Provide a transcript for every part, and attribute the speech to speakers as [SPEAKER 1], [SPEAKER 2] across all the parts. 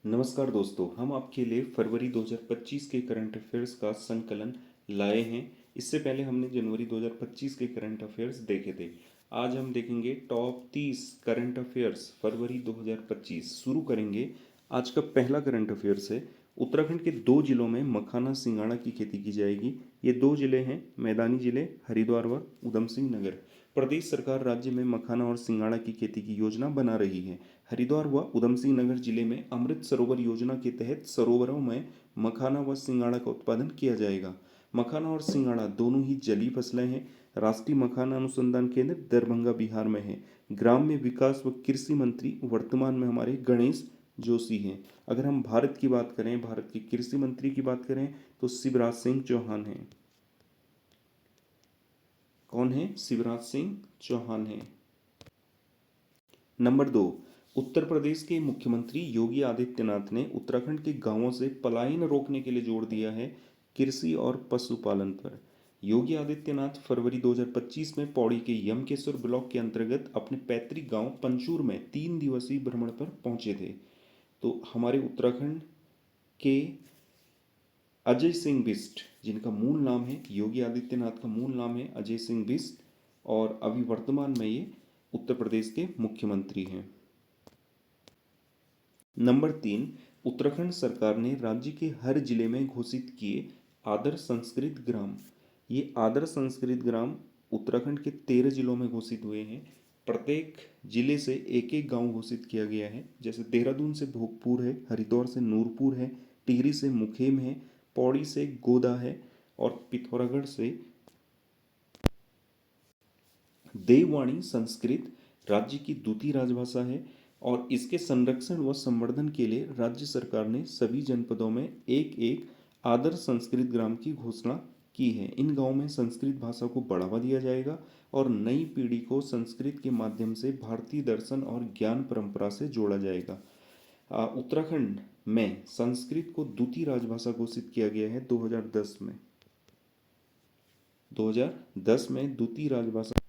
[SPEAKER 1] नमस्कार दोस्तों, हम आपके लिए फरवरी 2025 के करंट अफेयर्स का संकलन लाए हैं। इससे पहले हमने जनवरी 2025 के करंट अफेयर्स देखे थे। आज हम देखेंगे टॉप 30 करंट अफेयर्स फरवरी 2025। शुरू करेंगे। आज का पहला करंट अफेयर्स है, उत्तराखंड के दो जिलों में मखाना सिंघाड़ा की खेती की जाएगी। ये दो जिले हैं, मैदानी जिले हरिद्वार व उधम सिंह नगर। प्रदेश सरकार राज्य में मखाना और सिंघाड़ा की खेती की योजना बना रही है। हरिद्वार व उधम सिंह नगर जिले में अमृत सरोवर योजना के तहत सरोवरों में मखाना व सिंघाड़ा का उत्पादन किया जाएगा। मखाना और सिंघाड़ा दोनों ही जलीय फसलें हैं। राष्ट्रीय मखाना अनुसंधान केंद्र दरभंगा बिहार में है। ग्राम्य विकास व कृषि मंत्री वर्तमान में हमारे गणेश जोशी हैं। अगर हम भारत की बात करें, भारत के कृषि मंत्री की बात करें तो शिवराज सिंह चौहान हैं। कौन है? शिवराज सिंह चौहान है। नंबर 2, उत्तर प्रदेश के मुख्यमंत्री योगी आदित्यनाथ ने उत्तराखंड के गांवों से पलायन रोकने के लिए जोर दिया है कृषि और पशुपालन पर। योगी आदित्यनाथ फरवरी 2025 में पौड़ी के यमकेश्वर ब्लॉक के अंतर्गत अपने पैतृक गांव पंचूर में 3 दिवसीय भ्रमण पर पहुंचे थे। तो हमारे उत्तराखंड के अजय सिंह बिष्ट, जिनका मूल नाम है, योगी आदित्यनाथ का मूल नाम है अजय सिंह बिष्ट, और अभी वर्तमान में ये उत्तर प्रदेश के मुख्यमंत्री हैं। नंबर 3, उत्तराखंड सरकार ने राज्य के हर जिले में घोषित किए आदर्श संस्कृत ग्राम। ये आदर्श संस्कृत ग्राम उत्तराखंड के 13 जिलों में घोषित हुए हैं। प्रत्येक जिले से एक एक गांव घोषित किया गया है। जैसे देहरादून से भोगपुर है, हरिद्वार से नूरपुर है, टिहरी से मुखेम है, पौड़ी से गोदा है और पिथौरागढ़ से देववाणी संस्कृत राज्य की द्वितीय राजभाषा है। और इसके संरक्षण व संवर्धन के लिए राज्य सरकार ने सभी जनपदों में एक एक आदर्श संस्कृत ग्राम की घोषणा की है। इन गांवों में संस्कृत भाषा को बढ़ावा दिया जाएगा और नई पीढ़ी को संस्कृत के माध्यम से भारतीय दर्शन और ज्ञान परंपरा से जोड़ा जाएगा। उत्तराखंड में संस्कृत को द्वितीय राजभाषा घोषित किया गया है 2010 में। 2010 में द्वितीय राजभाषा।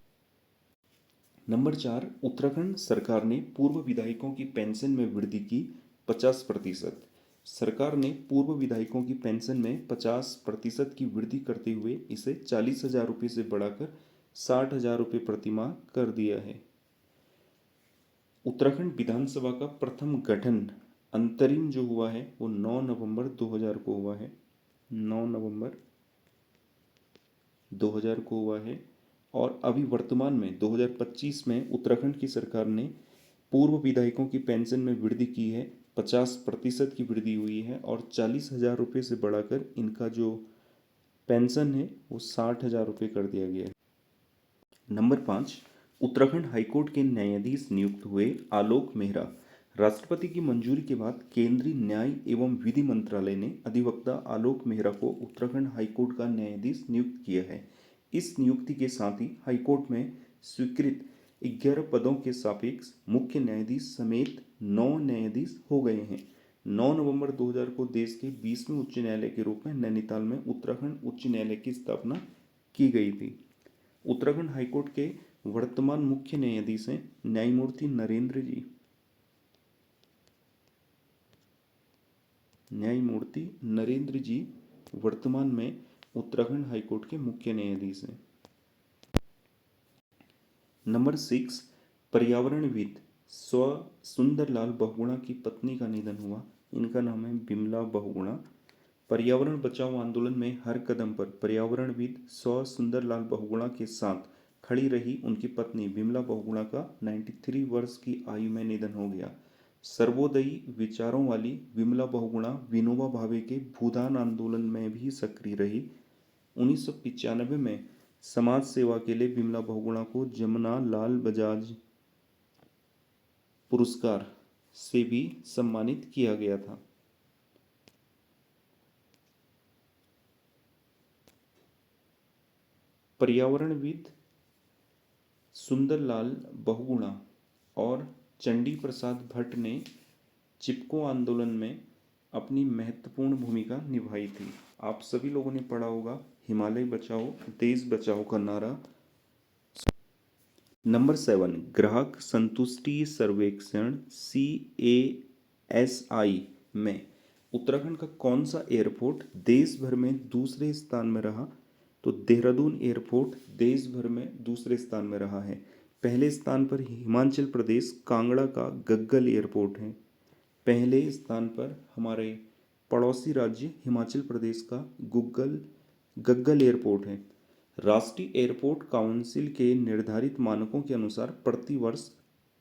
[SPEAKER 1] नंबर 4, उत्तराखंड सरकार ने पूर्व विधायकों की पेंशन में वृद्धि की 50%। सरकार ने पूर्व विधायकों की पेंशन में 50% की वृद्धि करते हुए इसे 40,000 रुपये से बढ़ाकर 60,000 रुपये प्रतिमाह कर दिया है। उत्तराखंड विधानसभा का प्रथम गठन अंतरिम जो हुआ है वो 9 नवंबर 2000 को हुआ है। 9 नवंबर 2000 को हुआ है। और अभी वर्तमान में 2025 में उत्तराखंड की सरकार ने पूर्व विधायकों की पेंशन में वृद्धि की है। 50% की वृद्धि हुई है और 40,000 रुपये से बढ़ाकर इनका जो पेंशन है वो 60,000 रुपये कर दिया गया है। नंबर 5, उत्तराखंड हाईकोर्ट के न्यायाधीश नियुक्त हुए आलोक मेहरा। राष्ट्रपति की मंजूरी के बाद केंद्रीय न्याय एवं विधि मंत्रालय ने अधिवक्ता आलोक मेहरा को उत्तराखंड हाईकोर्ट का न्यायाधीश नियुक्त किया है। इस नियुक्ति के साथ ही हाईकोर्ट में स्वीकृत 11 पदों के सापेक्ष मुख्य न्यायाधीश समेत 9 न्यायाधीश हो गए हैं। 9 नवंबर 2000 को देश के 20वें उच्च न्यायालय के रूप में नैनीताल में उत्तराखंड उच्च न्यायालय की स्थापना की गई थी। उत्तराखंड हाईकोर्ट के वर्तमान मुख्य न्यायाधीश हैं न्यायमूर्ति नरेंद्र जी। न्यायमूर्ति नरेंद्र जी वर्तमान में उत्तराखंड हाईकोर्ट के मुख्य न्यायाधीश हैं। नंबर 6, पर्यावरणविद स्व सुंदरलाल बहुगुणा की पत्नी का निधन हुआ। इनका नाम है बिमला बहुगुणा। पर्यावरण बचाओ आंदोलन में हर कदम पर पर्यावरणविद स्व सुंदरलाल बहुगुणा के साथ खड़ी रही उनकी पत्नी बिमला बहुगुणा का 93 वर्ष की आयु में निधन हो गया। सर्वोदयी विचारों वाली विमला बहुगुणा विनोबा भावे के भूदान आंदोलन में भी सक्रिय रही। 1995 में समाज सेवा के लिए बिमला बहुगुणा को जमुना लाल बजाज पुरस्कार से भी सम्मानित किया गया था। पर्यावरणविद सुंदरलाल बहुगुणा और चंडी प्रसाद भट्ट ने चिपको आंदोलन में अपनी महत्वपूर्ण भूमिका निभाई थी। आप सभी लोगों ने पढ़ा होगा हिमालय बचाओ देश बचाओ का नारा। नंबर 7, ग्राहक संतुष्टि सर्वेक्षण CASI में उत्तराखंड का कौन सा एयरपोर्ट देश भर में दूसरे स्थान में रहा? तो देहरादून एयरपोर्ट देश भर में दूसरे स्थान में रहा है। पहले स्थान पर हिमाचल प्रदेश कांगड़ा का गग्गल एयरपोर्ट है। पहले स्थान पर हमारे पड़ोसी राज्य हिमाचल प्रदेश का गग्गल एयरपोर्ट है। राष्ट्रीय एयरपोर्ट काउंसिल के निर्धारित मानकों के अनुसार प्रति वर्ष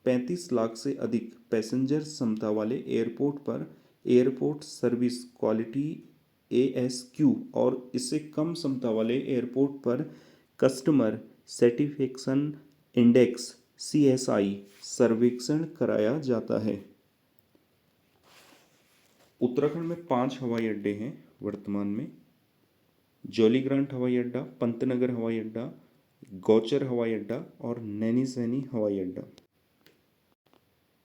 [SPEAKER 1] 35 लाख से अधिक पैसेंजर क्षमता वाले एयरपोर्ट पर एयरपोर्ट सर्विस क्वालिटी ASQ और इससे कम क्षमता वाले एयरपोर्ट पर कस्टमर सेटिस्फेक्शन इंडेक्स CSI सर्वेक्षण कराया जाता है। उत्तराखंड में 5 हवाई अड्डे हैं वर्तमान में। जौलीग्रांट हवाई अड्डा, पंतनगर हवाई अड्डा, गौचर हवाई अड्डा और नैनीसैनी हवाई अड्डा।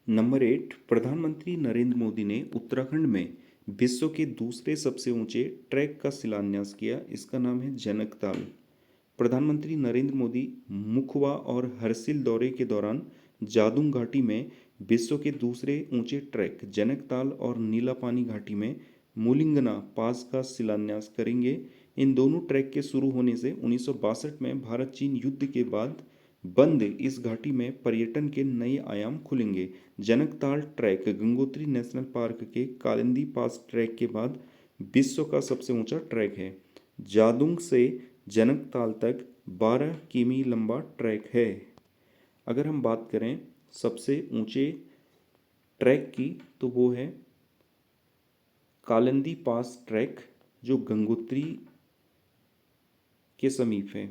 [SPEAKER 1] नंबर 8, प्रधानमंत्री नरेंद्र मोदी ने उत्तराखंड में विश्व के दूसरे सबसे ऊंचे ट्रैक का शिलान्यास किया। इसका नाम है जनकताल। प्रधानमंत्री नरेंद्र मोदी मुखवा और हरसिल दौरे के दौरान जादूंग घाटी में विश्व के दूसरे ऊंचे ट्रैक जनकताल और नीलापानी घाटी में मूलिंगना पास का शिलान्यास करेंगे। इन दोनों ट्रैक के शुरू होने से 1962 में भारत चीन युद्ध के बाद बंद इस घाटी में पर्यटन के नए आयाम खुलेंगे। जनकताल ट्रैक गंगोत्री नेशनल पार्क के कालिंदी पास ट्रैक के बाद विश्व का सबसे ऊंचा ट्रैक है। जादूंग से जनकताल तक 12 किमी लंबा ट्रैक है। अगर हम बात करें सबसे ऊंचे ट्रैक की तो वो है कालिंदी पास ट्रैक जो गंगोत्री के समीप है।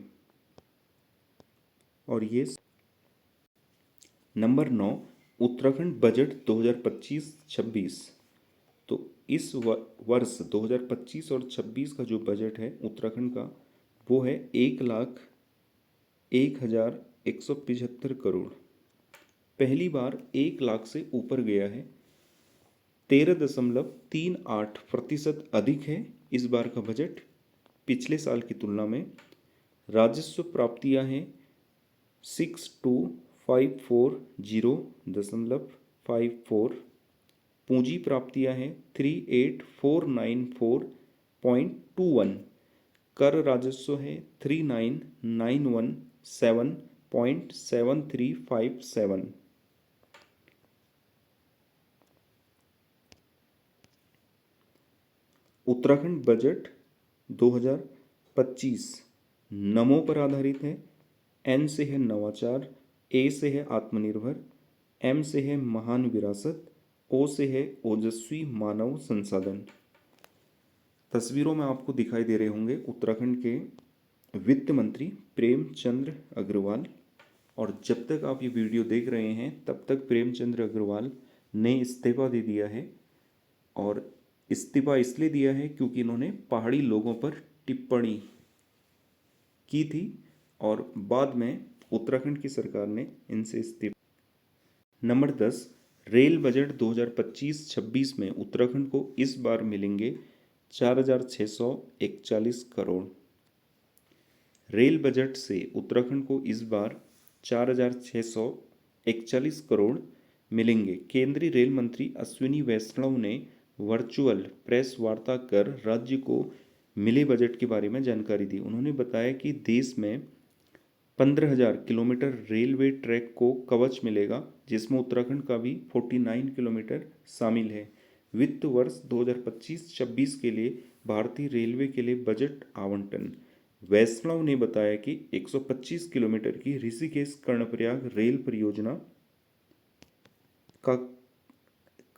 [SPEAKER 1] और ये नंबर 9, उत्तराखंड बजट 2025-26। तो इस वर्ष 2025 और 26 का जो बजट है उत्तराखंड का वो है 1,01,175 करोड़। पहली बार 1 लाख से ऊपर गया है। 13.38% अधिक है इस बार का बजट पिछले साल की तुलना में। राजस्व प्राप्तियां हैं 62,540.54। पूंजी प्राप्तियां हैं 38,494.21। कर राजस्व है 39,917.7357। उत्तराखंड बजट 2025 नमो पर आधारित है। N से है नवाचार, A से है आत्मनिर्भर, M से है महान विरासत, O से है ओजस्वी मानव संसाधन। तस्वीरों में आपको दिखाई दे रहे होंगे उत्तराखंड के वित्त मंत्री प्रेमचंद्र अग्रवाल। और जब तक आप ये वीडियो देख रहे हैं तब तक प्रेमचंद्र अग्रवाल ने इस्तीफा दे दिया है। और इस्तीफा इसलिए दिया है क्योंकि इन्होंने पहाड़ी लोगों पर टिप्पणी की थी और बाद में उत्तराखंड की सरकार ने इनसे इस्तीफा। नंबर 10, रेल बजट 2025-26 में उत्तराखंड को इस बार मिलेंगे 4,641 करोड़। रेल बजट से उत्तराखंड को इस बार 4,641 करोड़ मिलेंगे। केंद्रीय रेल मंत्री अश्विनी वैष्णव ने वर्चुअल प्रेस वार्ता कर राज्य को मिले बजट के बारे में जानकारी दी। उन्होंने बताया कि देश में 15,000 किलोमीटर रेलवे ट्रैक को कवच मिलेगा जिसमें उत्तराखंड का भी 49 किलोमीटर शामिल है। वित्त वर्ष 2025-26 के लिए भारतीय रेलवे के लिए बजट आवंटन। वैष्णव ने बताया कि 125 किलोमीटर की ऋषिकेश कर्णप्रयाग रेल परियोजना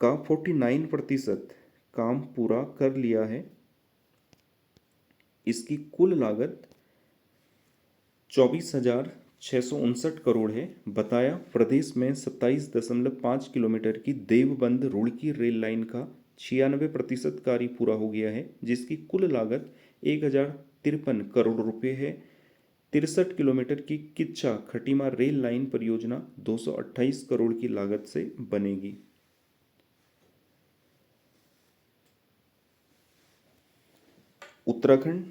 [SPEAKER 1] का 49% काम पूरा कर लिया है। इसकी कुल लागत 24,659 करोड़ है। बताया प्रदेश में 27.5 किलोमीटर की देवबंद रुड़की रेल लाइन का 96% कार्य पूरा हो गया है जिसकी कुल लागत 1,053 करोड़ रुपए है। 63 किलोमीटर की किच्चा खटीमा रेल लाइन परियोजना 228 करोड़ की लागत से बनेगी। उत्तराखंड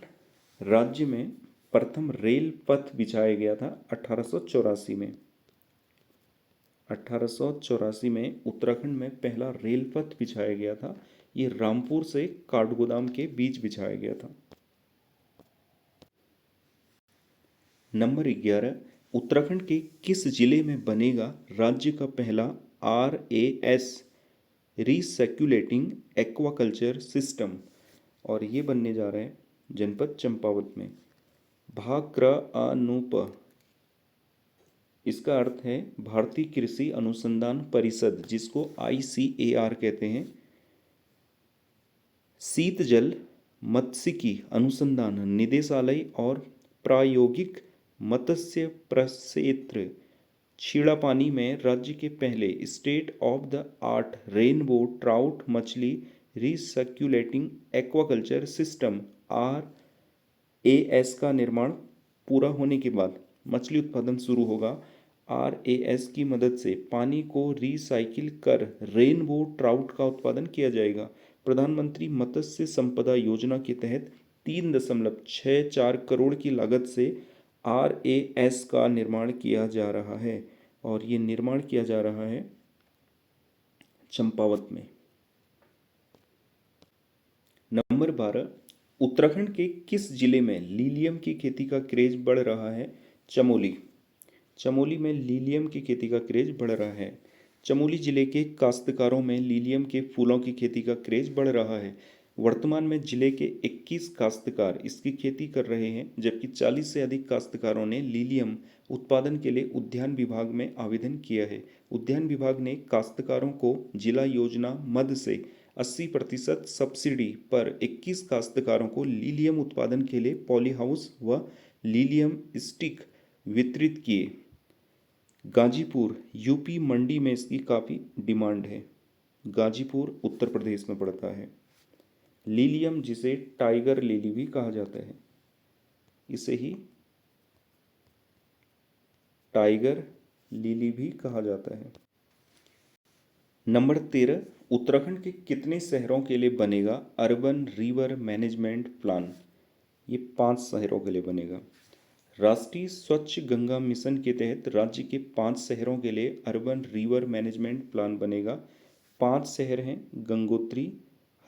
[SPEAKER 1] राज्य में प्रथम रेल पथ बिछाया गया था 1884 में। 1884 में उत्तराखंड में पहला रेल पथ बिछाया गया था। ये रामपुर से काठगोदाम के बीच बिछाया गया था। नंबर 11, उत्तराखंड के किस जिले में बनेगा राज्य का पहला RAS रिसर्क्युलेटिंग एक्वाकल्चर सिस्टम? और ये बनने जा रहा है जनपद चंपावत में। भाक्रआनुप, इसका अर्थ है भारतीय कृषि अनुसंधान परिषद, जिसको ICAR कहते हैं। शीतजल मत्स्यिकी अनुसंधान निदेशालय और प्रायोगिक मत्स्य प्रक्षेत्र छीड़ापानी में राज्य के पहले state of the art rainbow trout मछली रिसर्क्युलेटिंग एक्वाकल्चर सिस्टम RAS का निर्माण पूरा होने के बाद मछली उत्पादन शुरू होगा। RAS की मदद से पानी को रिसाइकिल कर रेनबो ट्राउट का उत्पादन किया जाएगा। प्रधानमंत्री मत्स्य संपदा योजना के तहत 3.64 करोड़ की लागत से RAS का निर्माण किया जा रहा है, और ये निर्माण किया जा रहा है चंपावत में। नंबर 12, उत्तराखंड के किस जिले में लीलियम की खेती का क्रेज बढ़ रहा है? चमोली। चमोली में लीलियम की खेती का क्रेज बढ़ रहा है। चमोली जिले के काश्तकारों में लीलियम के फूलों की खेती का क्रेज बढ़ रहा है। वर्तमान में जिले के 21 काश्तकार इसकी खेती कर रहे हैं, जबकि 40 से अधिक काश्तकारों ने लीलियम उत्पादन के लिए उद्यान विभाग में आवेदन किया है। उद्यान विभाग ने काश्तकारों को जिला योजना मद से 80% सब्सिडी पर 21 काश्तकारों को लीलियम उत्पादन के लिए पॉली हाउस व लीलियम स्टिक वितरित किए। गाजीपुर यूपी मंडी में इसकी काफ़ी डिमांड है। गाजीपुर उत्तर प्रदेश में पड़ता है। लीलियम, जिसे टाइगर लिली भी कहा जाता है, इसे ही टाइगर लिली भी कहा जाता है। नंबर 13, उत्तराखंड के कितने शहरों के लिए बनेगा अर्बन रिवर मैनेजमेंट प्लान? ये 5 शहरों के लिए बनेगा। राष्ट्रीय स्वच्छ गंगा मिशन के तहत राज्य के 5 शहरों के लिए अर्बन रिवर मैनेजमेंट प्लान बनेगा। 5 शहर हैं Gangotri,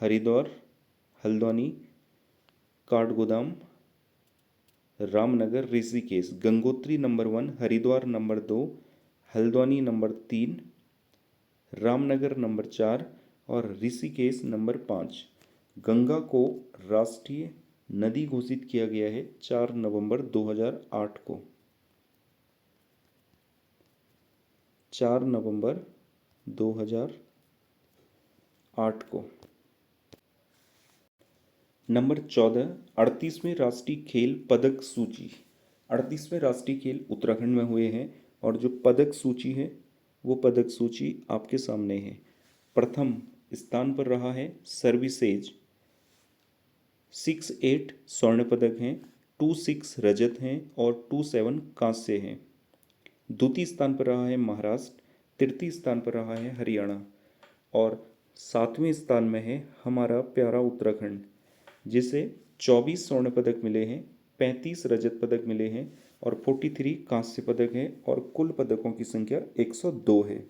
[SPEAKER 1] Haridwar, Haldwani, Kathgodam, Ramnagar, Rishikesh. Gangotri number 1, Haridwar number 2, Haldwani number 3, Ramnagar number 4 और ऋषिकेश नंबर 5। गंगा को राष्ट्रीय नदी घोषित किया गया है 4 नवंबर 2008 को। 4 नवंबर 2008 को। नंबर 14, 38वें राष्ट्रीय खेल पदक सूची। 38वें राष्ट्रीय खेल उत्तराखंड में हुए हैं, और जो पदक सूची है वो पदक सूची आपके सामने है। प्रथम स्थान पर रहा है सर्विसेज, 68 स्वर्ण पदक हैं, 26 रजत हैं और 27 कांस्य हैं। द्वितीय स्थान पर रहा है महाराष्ट्र, तृतीय स्थान पर रहा है हरियाणा, और 7वें स्थान में है हमारा प्यारा उत्तराखंड, जिसे 24 स्वर्ण पदक मिले हैं, 35 रजत पदक मिले हैं और 43 कांस्य पदक हैं, और कुल पदकों की संख्या 102 है।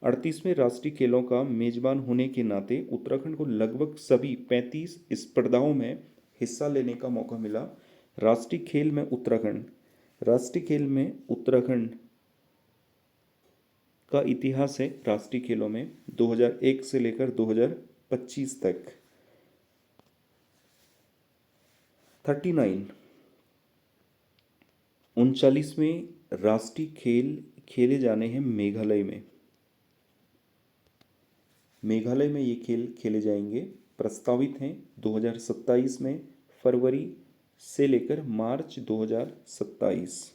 [SPEAKER 1] 38वें राष्ट्रीय खेलों का मेजबान होने के नाते उत्तराखंड को लगभग सभी 35 स्पर्धाओं में हिस्सा लेने का मौका मिला। राष्ट्रीय खेल में उत्तराखंड का इतिहास है राष्ट्रीय खेलों में 2001 से लेकर 2025 तक। 39वें राष्ट्रीय खेल खेले जाने हैं मेघालय में। मेघालय में ये खेल खेले जाएंगे, प्रस्तावित हैं 2027 में, फरवरी से लेकर मार्च 2027।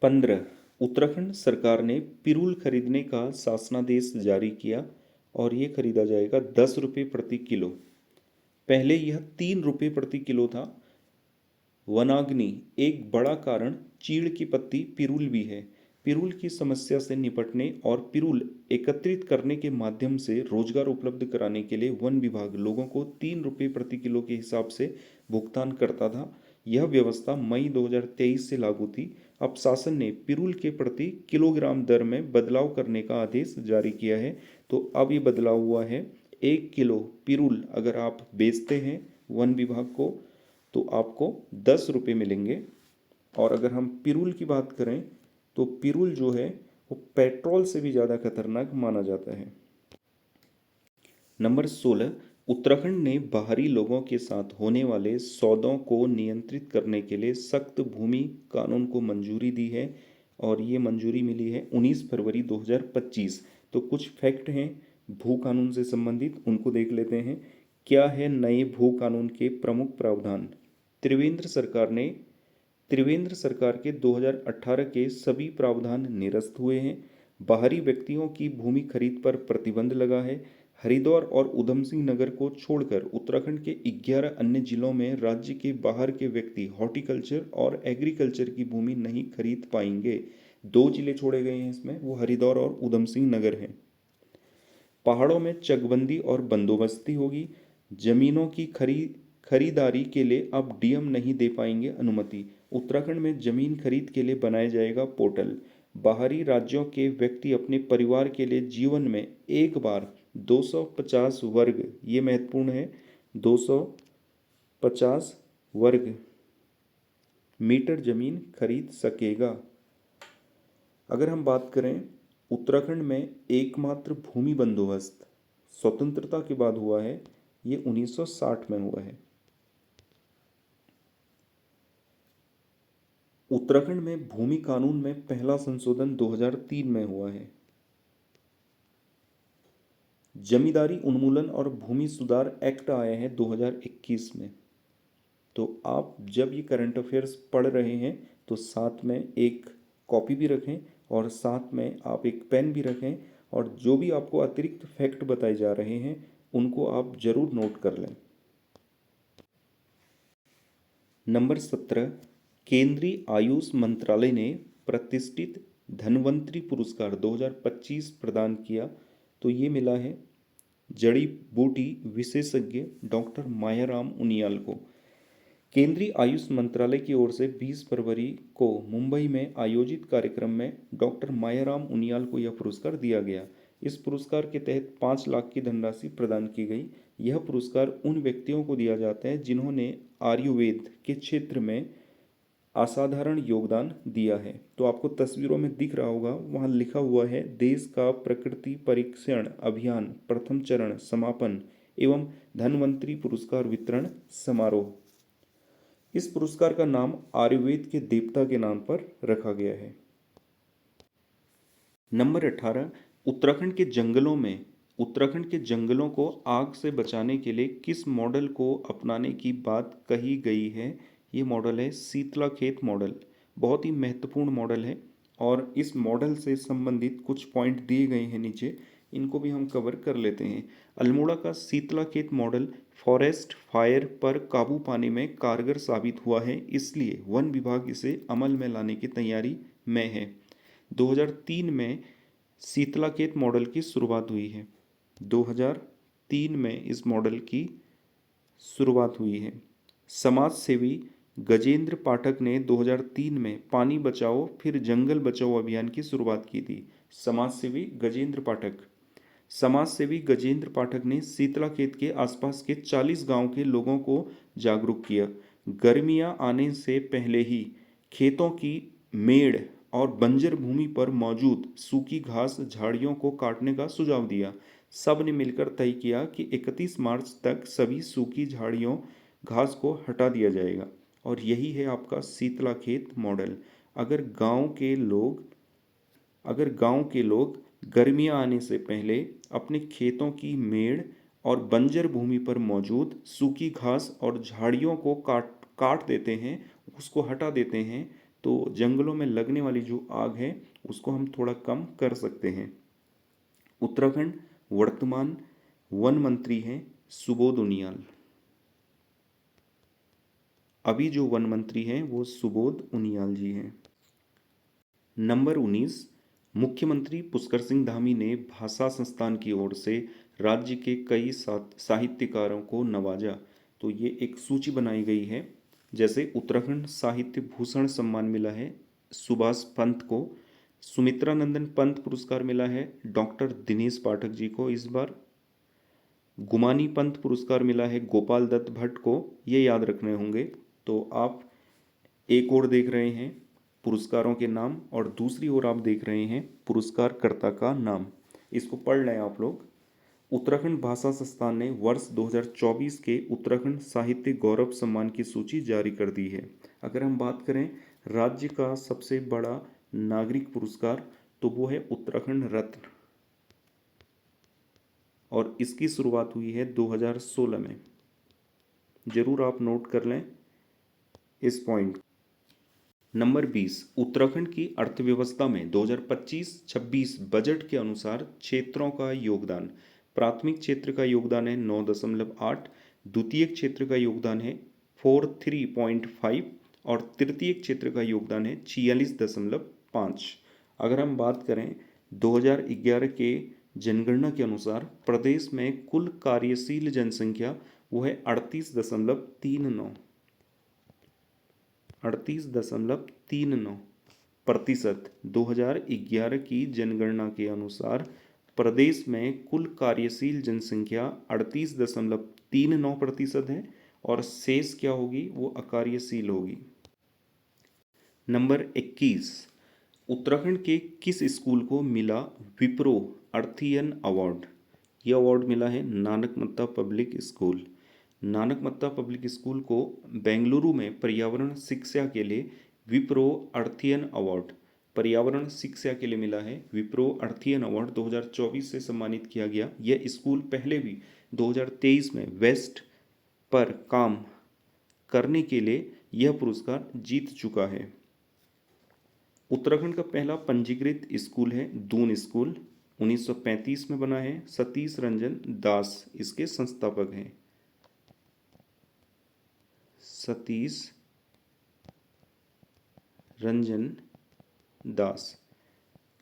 [SPEAKER 1] 15, उत्तराखंड सरकार ने पिरूल खरीदने का शासनादेश जारी किया, और ये खरीदा जाएगा 10 रुपये प्रति किलो। पहले यह 3 रुपये प्रति किलो था। वनाग्नि एक बड़ा कारण चीड़ की पत्ती पिरूल भी है। पिरूल की समस्या से निपटने और पिरूल एकत्रित करने के माध्यम से रोजगार उपलब्ध कराने के लिए वन विभाग लोगों को 3 रुपये प्रति किलो के हिसाब से भुगतान करता था। यह व्यवस्था मई 2023 से लागू थी। अब शासन ने पिरूल के प्रति किलोग्राम दर में बदलाव करने का आदेश जारी किया है, तो अब ये बदलाव हुआ है। 1 किलो पिरूल अगर आप बेचते हैं वन विभाग को तो आपको 10 रुपये मिलेंगे। और अगर हम पिरूल की बात करें तो पिरूल जो है वो पेट्रोल से भी ज़्यादा खतरनाक माना जाता है। नंबर 16, उत्तराखंड ने बाहरी लोगों के साथ होने वाले सौदों को नियंत्रित करने के लिए सख्त भूमि कानून को मंजूरी दी है और ये मंजूरी मिली है 19 फरवरी 2025। तो कुछ फैक्ट हैं भू कानून से संबंधित, उनको देख लेते हैं। क्या है नए भू कानून के प्रमुख प्रावधान? त्रिवेंद्र सरकार के 2018 के सभी प्रावधान निरस्त हुए हैं। बाहरी व्यक्तियों की भूमि खरीद पर प्रतिबंध लगा है। हरिद्वार और उधम सिंह नगर को छोड़कर उत्तराखंड के 11 अन्य जिलों में राज्य के बाहर के व्यक्ति हॉर्टिकल्चर और एग्रीकल्चर की भूमि नहीं खरीद पाएंगे। 2 जिले छोड़े गए हैं इसमें, वो हरिद्वार और उधम सिंह नगर हैं। पहाड़ों में चकबंदी और बंदोबस्ती होगी। जमीनों की खरीदारी के लिए अब डीएम नहीं दे पाएंगे अनुमति। उत्तराखंड में जमीन खरीद के लिए बनाया जाएगा पोर्टल। बाहरी राज्यों के व्यक्ति अपने परिवार के लिए जीवन में एक बार 250 वर्ग, ये महत्वपूर्ण है, 250 वर्ग मीटर जमीन खरीद सकेगा। अगर हम बात करें उत्तराखंड में एकमात्र भूमि बंदोबस्त स्वतंत्रता के बाद हुआ है, ये 1960 में हुआ है। उत्तराखंड में भूमि कानून में पहला संशोधन 2003 में हुआ है। जमींदारी उन्मूलन और भूमि सुधार एक्ट आया है 2021 में। तो आप जब ये करंट अफेयर्स पढ़ रहे हैं तो साथ में एक कॉपी भी रखें और साथ में आप एक पेन भी रखें और जो भी आपको अतिरिक्त फैक्ट बताए जा रहे हैं उनको आप जरूर नोट कर लें। नंबर 17, केंद्रीय आयुष मंत्रालय ने प्रतिष्ठित धन्वंतरी पुरस्कार 2025 प्रदान किया। तो ये मिला है जड़ी बूटी विशेषज्ञ डॉक्टर मायाराम उनियाल को। केंद्रीय आयुष मंत्रालय की ओर से 20 फरवरी को मुंबई में आयोजित कार्यक्रम में डॉक्टर मायाराम उनियाल को यह पुरस्कार दिया गया। इस पुरस्कार के तहत 5 लाख की धनराशि प्रदान की गई। यह पुरस्कार उन व्यक्तियों को दिया जाता है जिन्होंने आयुर्वेद के क्षेत्र में असाधारण योगदान दिया है। तो आपको तस्वीरों में दिख रहा होगा, वहाँ लिखा हुआ है देश का प्रकृति परीक्षण अभियान प्रथम चरण समापन एवं धन्वंतरी पुरस्कार वितरण समारोह। इस पुरस्कार का नाम आयुर्वेद के देवता के नाम पर रखा गया है। नंबर 18, उत्तराखंड के जंगलों को आग से बचाने के लिए किस मॉडल को अपनाने की बात कही गई है? ये मॉडल है शीतलाखेत मॉडल। बहुत ही महत्वपूर्ण मॉडल है और इस मॉडल से संबंधित कुछ पॉइंट दिए गए हैं नीचे, इनको भी हम कवर कर लेते हैं। अल्मोड़ा का शीतलाखेत मॉडल फॉरेस्ट फायर पर काबू पाने में कारगर साबित हुआ है, इसलिए वन विभाग इसे अमल में लाने की तैयारी में है। 2003 में शीतलाखेत मॉडल की शुरुआत हुई है। 2003 में इस मॉडल की शुरुआत हुई है। समाज सेवी गजेंद्र पाठक ने 2003 में पानी बचाओ फिर जंगल बचाओ अभियान की शुरुआत की थी। समाज सेवी गजेंद्र पाठक ने शीतलाखेत के आसपास के 40 गांव के लोगों को जागरूक किया। गर्मियां आने से पहले ही खेतों की मेड़ और बंजर भूमि पर मौजूद सूखी घास झाड़ियों को काटने का सुझाव दिया। सब ने मिलकर तय किया कि 31 मार्च तक सभी सूखी झाड़ियों घास को हटा दिया जाएगा और यही है आपका शीतलाखेत मॉडल। अगर गांव के लोग गर्मियां आने से पहले अपने खेतों की मेड़ और बंजर भूमि पर मौजूद सूखी घास और झाड़ियों को काट देते हैं, उसको हटा देते हैं, तो जंगलों में लगने वाली जो आग है उसको हम थोड़ा कम कर सकते हैं। उत्तराखंड वर्तमान वन मंत्री हैं सुबोध उनियाल। अभी जो वन मंत्री हैं वो सुबोध उनियाल जी हैं। नंबर 19, मुख्यमंत्री पुष्कर सिंह धामी ने भाषा संस्थान की ओर से राज्य के कई साहित्यकारों को नवाजा। तो ये एक सूची बनाई गई है। जैसे उत्तराखंड साहित्य भूषण सम्मान मिला है सुभाष पंत को, सुमित्रा नंदन पंत पुरस्कार मिला है डॉक्टर दिनेश पाठक जी को इस बार। गुमानी पंत पुरस्कार मिला है गोपाल दत्त भट्ट को, ये याद रखने होंगे। तो आप एक ओर देख रहे हैं पुरस्कारों के नाम और दूसरी ओर आप देख रहे हैं पुरस्कारकर्ता का नाम। इसको पढ़ लें आप लोग। उत्तराखंड भाषा संस्थान ने वर्ष 2024 के उत्तराखंड साहित्य गौरव सम्मान की सूची जारी कर दी है। अगर हम बात करें राज्य का सबसे बड़ा नागरिक पुरस्कार तो वो है उत्तराखंड रत्न, और इसकी शुरुआत हुई है 2016 में। जरूर आप नोट कर लें इस पॉइंट। नंबर 20, उत्तराखंड की अर्थव्यवस्था में 2025-26 बजट के अनुसार क्षेत्रों का योगदान। प्राथमिक क्षेत्र का योगदान है 9.8, द्वितीय क्षेत्र का योगदान है 43.5 और तृतीय क्षेत्र का योगदान है 46.5। अगर हम बात करें 2011 के जनगणना के अनुसार प्रदेश में कुल कार्यशील जनसंख्या वो है 38.39%। 2011 की जनगणना के अनुसार प्रदेश में कुल कार्यशील जनसंख्या 38.39% है और शेष क्या होगी, वो अकार्यशील होगी। नंबर 21, उत्तराखंड के किस स्कूल को मिला विप्रो अर्थियन अवार्ड। यह अवार्ड मिला है Nanakmatta public school. Nanakmatta public school को बेंगलुरु में पर्यावरण शिक्षा के लिए विप्रो अर्थियन अवार्ड, पर्यावरण शिक्षा के लिए मिला है। विप्रो अर्थियन अवार्ड 2024 से सम्मानित किया गया। यह स्कूल पहले भी 2023 में वेस्ट पर काम करने के लिए यह पुरस्कार जीत चुका है। उत्तराखंड का पहला पंजीकृत स्कूल है दून स्कूल, 1935 में बना है। सतीश रंजन दास इसके संस्थापक हैं। सतीश रंजन दास,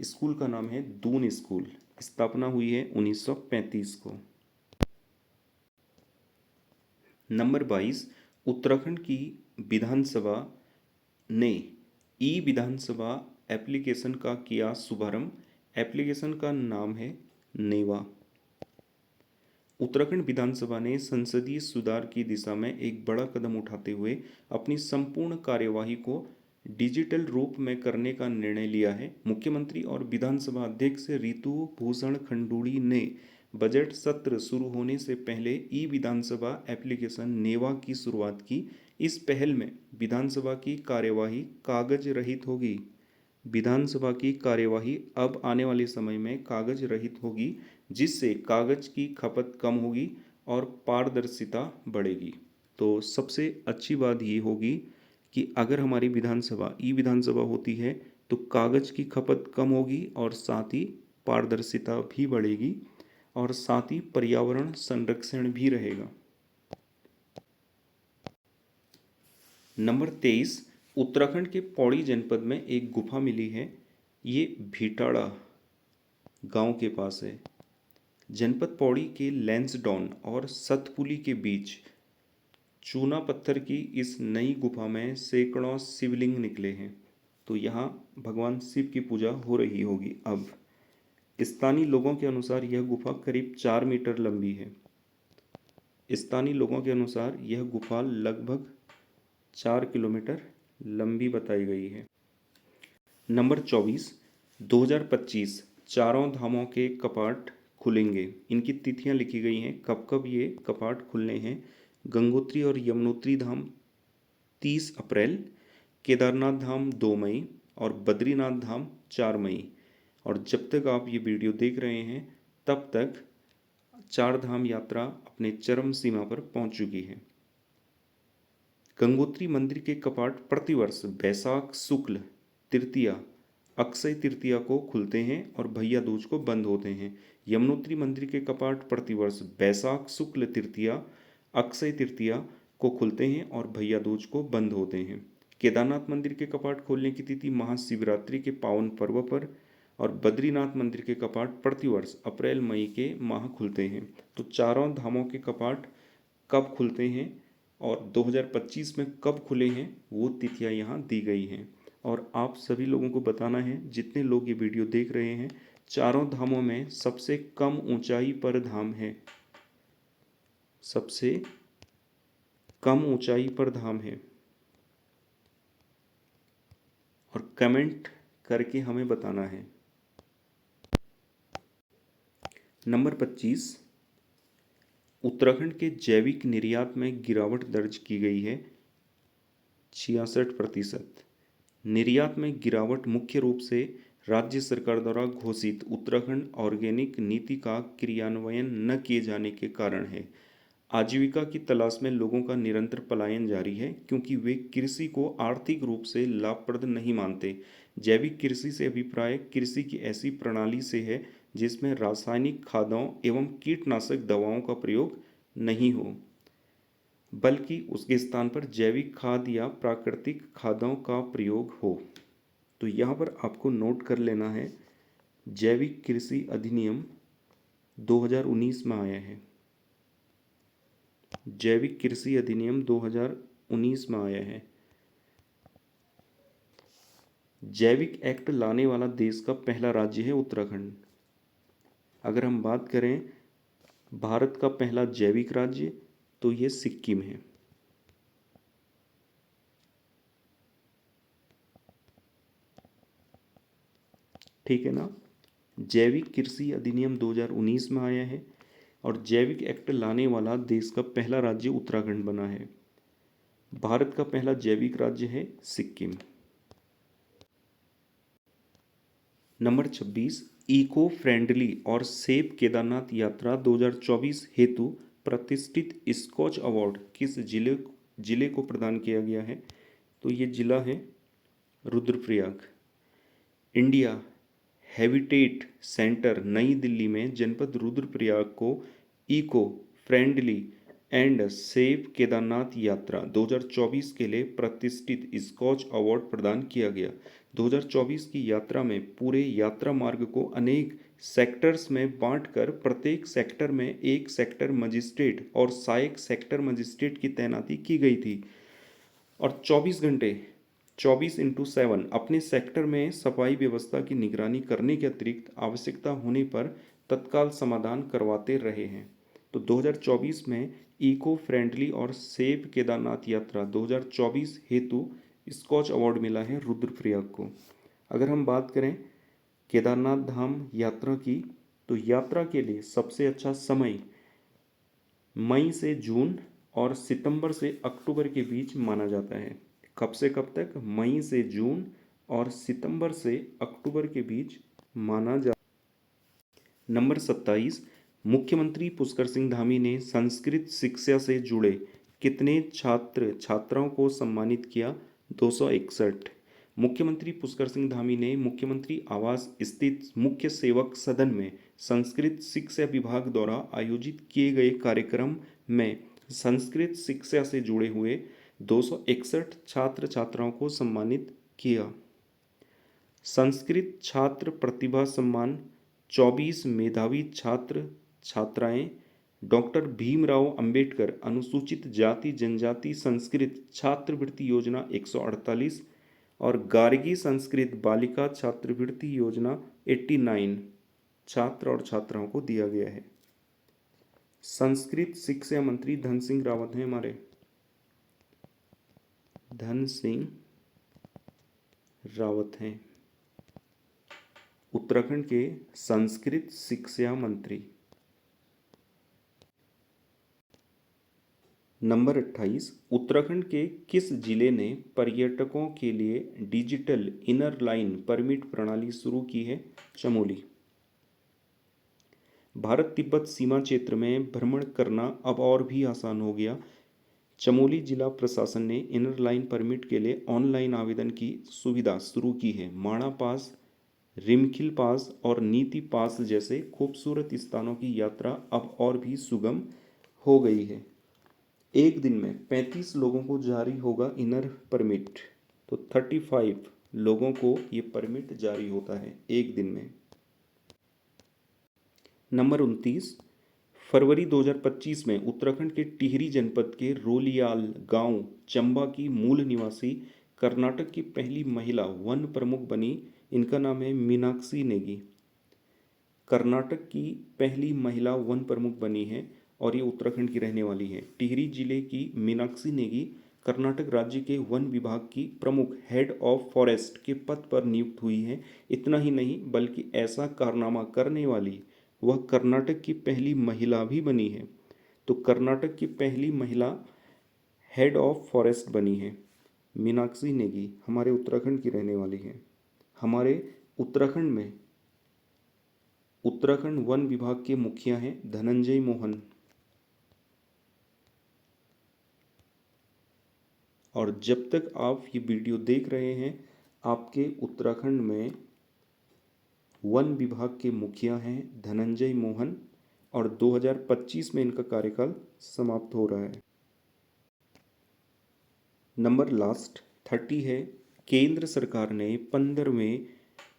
[SPEAKER 1] स्कूल का नाम है दून स्कूल, स्थापना हुई है 1935 को। नंबर 22, उत्तराखंड की विधानसभा ने ई विधानसभा एप्लीकेशन का किया शुभारंभ। एप्लीकेशन का नाम है नेवा। उत्तराखंड विधानसभा ने संसदीय सुधार की दिशा में एक बड़ा कदम उठाते हुए अपनी संपूर्ण कार्यवाही को डिजिटल रूप में करने का निर्णय लिया है। मुख्यमंत्री और विधानसभा अध्यक्ष ऋतु भूषण खंडूड़ी ने बजट सत्र शुरू होने से पहले ई विधानसभा एप्लीकेशन नेवा की शुरुआत की। इस पहल में विधानसभा की कार्यवाही कागज रहित होगी। विधानसभा की कार्यवाही अब आने वाले समय में कागज रहित होगी, जिससे कागज की खपत कम होगी और पारदर्शिता बढ़ेगी। तो सबसे अच्छी बात ये होगी कि अगर हमारी विधानसभा ई विधानसभा होती है तो कागज की खपत कम होगी और साथ ही पारदर्शिता भी बढ़ेगी और साथ ही पर्यावरण संरक्षण भी रहेगा। नंबर 23, उत्तराखंड के पौड़ी जनपद में एक गुफा मिली है। ये भीटाड़ा गांव के पास है। जनपद पौड़ी के लैंसडॉन और सतपुली के बीच चूना पत्थर की इस नई गुफा में सैकड़ों शिवलिंग निकले हैं। तो यहाँ भगवान शिव की पूजा हो रही होगी। अब स्थानीय लोगों के अनुसार यह गुफा करीब 4 मीटर लंबी है। स्थानीय लोगों के अनुसार यह गुफा लगभग 4 किलोमीटर लंबी बताई गई है। नंबर 24, 2025 चारों धामों के कपाट खुलेंगे। इनकी तिथियां लिखी गई हैं, कब कब ये कपाट खुलने हैं। गंगोत्री और यमुनोत्री धाम 30 अप्रैल, केदारनाथ धाम 2 मई और बद्रीनाथ धाम 4 मई। और जब तक आप ये वीडियो देख रहे हैं तब तक 4 धाम यात्रा अपने चरम सीमा पर पहुंच चुकी है। गंगोत्री मंदिर के कपाट प्रतिवर्ष बैसाख शुक्ल तृतीया अक्षय तृतीया को खुलते हैं और भैया दूज को बंद होते हैं। यमुनोत्री मंदिर के कपाट प्रतिवर्ष बैसाख शुक्ल तृतीया अक्षय तृतीया को खुलते हैं और भैया दूज को बंद होते हैं। केदारनाथ मंदिर के कपाट खोलने की तिथि महाशिवरात्रि के पावन पर्व पर और बद्रीनाथ मंदिर के कपाट प्रतिवर्ष अप्रैल मई के माह खुलते हैं। तो चारों धामों के कपाट कब खुलते हैं और 2025 में कब खुले हैं वो तिथियां यहाँ दी गई हैं। और आप सभी लोगों को बताना है, जितने लोग ये वीडियो देख रहे हैं, चारों धामों में सबसे कम ऊंचाई पर धाम है, सबसे कम ऊंचाई पर धाम है। और कमेंट करके हमें बताना है। नंबर 25, उत्तराखंड के जैविक निर्यात में गिरावट दर्ज की गई है 66%। निर्यात में गिरावट मुख्य रूप से राज्य सरकार द्वारा घोषित उत्तराखंड ऑर्गेनिक नीति का क्रियान्वयन न किए जाने के कारण है। आजीविका की तलाश में लोगों का निरंतर पलायन जारी है, क्योंकि वे कृषि को आर्थिक रूप से लाभप्रद नहीं मानते। जैविक कृषि से अभिप्राय कृषि की ऐसी प्रणाली से है जिसमें रासायनिक खादों एवं कीटनाशक दवाओं का प्रयोग नहीं हो, बल्कि उसके स्थान पर जैविक खाद या प्राकृतिक खादों का प्रयोग हो। तो यहाँ पर आपको नोट कर लेना है, जैविक कृषि अधिनियम 2019 में आया है। जैविक कृषि अधिनियम 2019 में आया है। जैविक एक्ट लाने वाला देश का पहला राज्य है उत्तराखंड। अगर हम बात करें भारत का पहला जैविक राज्य, तो ये सिक्किम है। ठीक है ना। जैविक कृषि अधिनियम 2019 में आया है और जैविक एक्ट लाने वाला देश का पहला राज्य उत्तराखंड बना है। भारत का पहला जैविक राज्य है सिक्किम। नंबर 26, इको फ्रेंडली और सेफ केदारनाथ यात्रा 2024 हेतु प्रतिष्ठित स्कॉच अवार्ड किस जिले को प्रदान किया गया है? तो ये जिला है रुद्रप्रयाग। इंडिया हैबिटेट सेंटर नई दिल्ली में जनपद रुद्रप्रयाग को eco friendly and safe Kedarnath Yatra 2024 के लिए प्रतिष्ठित स्कॉच अवार्ड प्रदान किया गया। 2024 की यात्रा में पूरे यात्रा मार्ग को अनेक सेक्टर्स में बांटकर प्रत्येक सेक्टर में एक सेक्टर मजिस्ट्रेट और सहायक सेक्टर मजिस्ट्रेट की तैनाती की गई थी और 24 घंटे 24x7 अपने सेक्टर में सफाई व्यवस्था की निगरानी करने के अतिरिक्त आवश्यकता होने पर तत्काल समाधान करवाते रहे हैं। तो 2024 में इको फ्रेंडली और सेफ केदारनाथ यात्रा 2024 हेतु स्कॉच अवार्ड मिला है रुद्रप्रयाग को। अगर हम बात करें केदारनाथ धाम यात्रा की, तो यात्रा के लिए सबसे अच्छा समय मई से जून और सितंबर से अक्टूबर के बीच माना जाता है। कब से कब तक? मई से जून और सितंबर से अक्टूबर के बीच माना जा। नंबर 27, मुख्यमंत्री पुष्कर सिंह धामी ने संस्कृत शिक्षा से जुड़े कितने छात्र छात्राओं को सम्मानित किया? 261। मुख्यमंत्री पुष्कर सिंह धामी ने मुख्यमंत्री आवास स्थित मुख्य सेवक सदन में संस्कृत शिक्षा विभाग द्वारा आयोजित किए गए कार्यक्रम में संस्कृत शिक्षा से जुड़े हुए 261 छात्र छात्राओं को सम्मानित किया। संस्कृत छात्र प्रतिभा सम्मान 24 मेधावी छात्र छात्राएं डॉक्टर भीमराव अंबेडकर अनुसूचित जाति जनजाति संस्कृत छात्रवृत्ति योजना 148 और गार्गी संस्कृत बालिका छात्रवृत्ति योजना 89 छात्र और छात्राओं को दिया गया है। संस्कृत शिक्षा मंत्री धन सिंह रावत हैं हमारे, धन सिंह रावत हैं उत्तराखंड के संस्कृत शिक्षा मंत्री। नंबर 28, उत्तराखंड के किस जिले ने पर्यटकों के लिए डिजिटल इनर लाइन परमिट प्रणाली शुरू की है? चमोली। भारत तिब्बत सीमा क्षेत्र में भ्रमण करना अब और भी आसान हो गया। चमोली जिला प्रशासन ने इनर लाइन परमिट के लिए ऑनलाइन आवेदन की सुविधा शुरू की है। माणा पास, रिमखिल पास और नीति पास जैसे खूबसूरत स्थानों की यात्रा अब और भी सुगम हो गई है। एक दिन में 35 लोगों को जारी होगा इनर परमिट, तो 35 लोगों को ये परमिट जारी होता है एक दिन में। नंबर 29, फरवरी 2025 में उत्तराखंड के टिहरी जनपद के रोलियाल गांव चंबा की मूल निवासी कर्नाटक की पहली महिला वन प्रमुख बनी, इनका नाम है मीनाक्षी नेगी। कर्नाटक की पहली महिला वन प्रमुख बनी है और ये उत्तराखंड की रहने वाली है। टिहरी जिले की मीनाक्षी नेगी कर्नाटक राज्य के वन विभाग की प्रमुख हेड ऑफ फॉरेस्ट के पद पर नियुक्त हुई है। इतना ही नहीं बल्कि ऐसा कारनामा करने वाली वह कर्नाटक की पहली महिला भी बनी है। तो कर्नाटक की पहली महिला हेड ऑफ फॉरेस्ट बनी है मीनाक्षी नेगी, हमारे उत्तराखंड की रहने वाली है। हमारे उत्तराखंड में उत्तराखंड वन विभाग के मुखिया हैं धनंजय मोहन। और जब तक आप ये वीडियो देख रहे हैं, आपके उत्तराखंड में वन विभाग के मुखिया हैं धनंजय मोहन और 2025 में इनका कार्यकाल समाप्त हो रहा है। नंबर लास्ट 30 है। केंद्र सरकार ने 15वें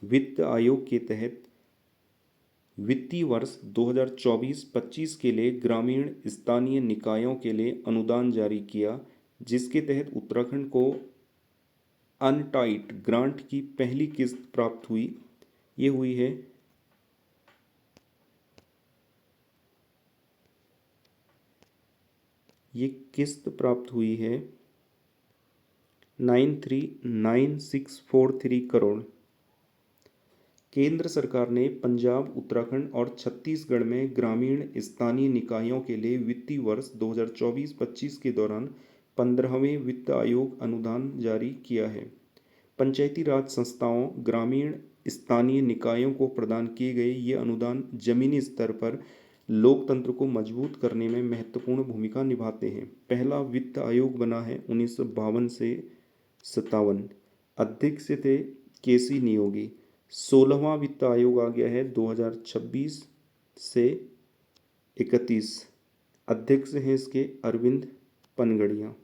[SPEAKER 1] वित्त आयोग के तहत वित्तीय वर्ष 2024-25 के लिए ग्रामीण स्थानीय निकायों के लिए अनुदान जारी किया, जिसके तहत उत्तराखंड को अनटाइड ग्रांट की पहली किस्त प्राप्त हुई। ये हुई है ये किस्त प्राप्त हुई है 939643 करोड़। केंद्र सरकार ने पंजाब, उत्तराखंड और छत्तीसगढ़ में ग्रामीण स्थानीय निकायों के लिए वित्तीय वर्ष 2024-25 के दौरान 15वें वित्त आयोग अनुदान जारी किया है। पंचायती राज संस्थाओं, ग्रामीण स्थानीय निकायों को प्रदान किए गए ये अनुदान जमीनी स्तर पर लोकतंत्र को मजबूत करने में महत्वपूर्ण भूमिका निभाते हैं। पहला वित्त आयोग बना है 1952 से 57। अध्यक्ष थे केसी नियोगी। 16वां वित्त आयोग आ गया है 2026 से 31। अध्यक्ष हैं इसके अरविंद पनगड़िया।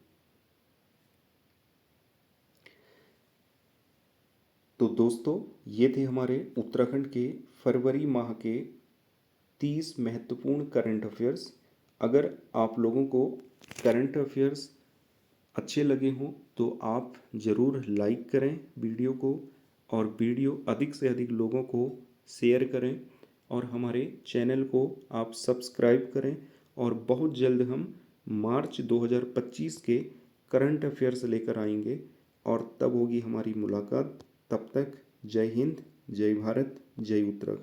[SPEAKER 1] तो दोस्तों, ये थे हमारे उत्तराखंड के फरवरी माह के 30 महत्वपूर्ण करंट अफेयर्स। अगर आप लोगों को करंट अफेयर्स अच्छे लगे हों तो आप ज़रूर लाइक करें वीडियो को, और वीडियो अधिक से अधिक लोगों को शेयर करें, और हमारे चैनल को आप सब्सक्राइब करें। और बहुत जल्द हम मार्च 2025 के करंट अफेयर्स लेकर आएंगे, और तब होगी हमारी मुलाकात। तब तक जय हिंद, जय भारत, जय उत्तराखंड।